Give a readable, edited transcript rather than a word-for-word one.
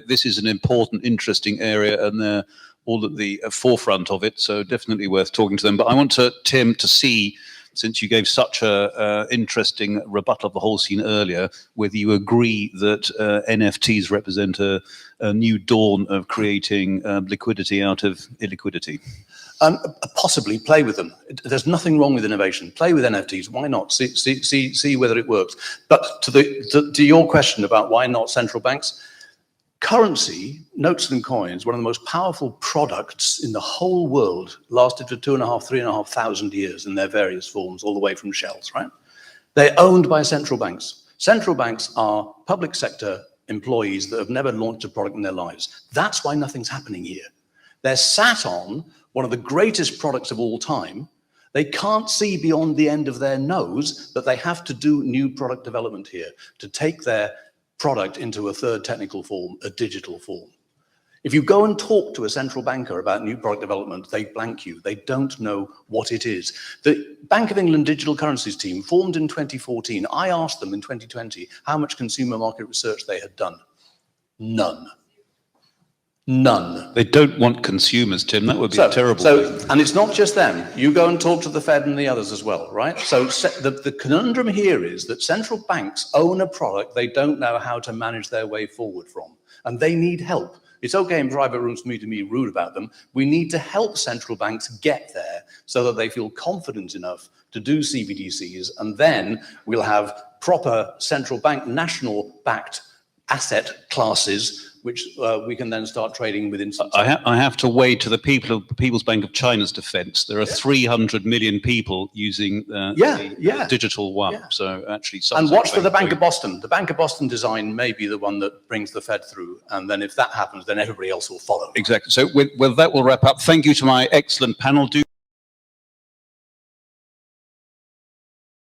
this is an important, interesting area, and they're all at the forefront of it. So definitely worth talking to them. But I want Tim, to see, since you gave such a interesting rebuttal of the whole scene earlier, whether you agree that NFTs represent a new dawn of creating liquidity out of illiquidity. Possibly play with them. There's nothing wrong with innovation. Play with NFTs. Why not? See whether it works. But to your question about why not central banks, currency, notes and coins, one of the most powerful products in the whole world, lasted for 3,500 years in their various forms, all the way from shells, right? They're owned by central banks. Central banks are public sector employees that have never launched a product in their lives. That's why nothing's happening here. They're sat on one of the greatest products of all time. They can't see beyond the end of their nose that they have to do new product development here to take their product into a third technical form, a digital form. If you go and talk to a central banker about new product development, they blank you. They don't know what it is. The Bank of England Digital Currencies team formed in 2014. I asked them in 2020 how much consumer market research they had done. None. None. They don't want consumers, Tim. That would be a terrible thing. And it's not just them. You go and talk to the Fed and the others as well, right? So the conundrum here is that central banks own a product they don't know how to manage their way forward from, and they need help. It's okay in private rooms for me to be rude about them. We need to help central banks get there so that they feel confident enough to do CBDCs, and then we'll have proper central bank, national-backed asset classes which we can then start trading with instantly. I have to wade to the People's Bank of China's defense. There are 300 million people using the digital one. Yeah. So actually, and watch for the Bank of Boston. The Bank of Boston design may be the one that brings the Fed through. And then if that happens, then everybody else will follow. Exactly. So with that, we'll wrap up. Thank you to my excellent panel.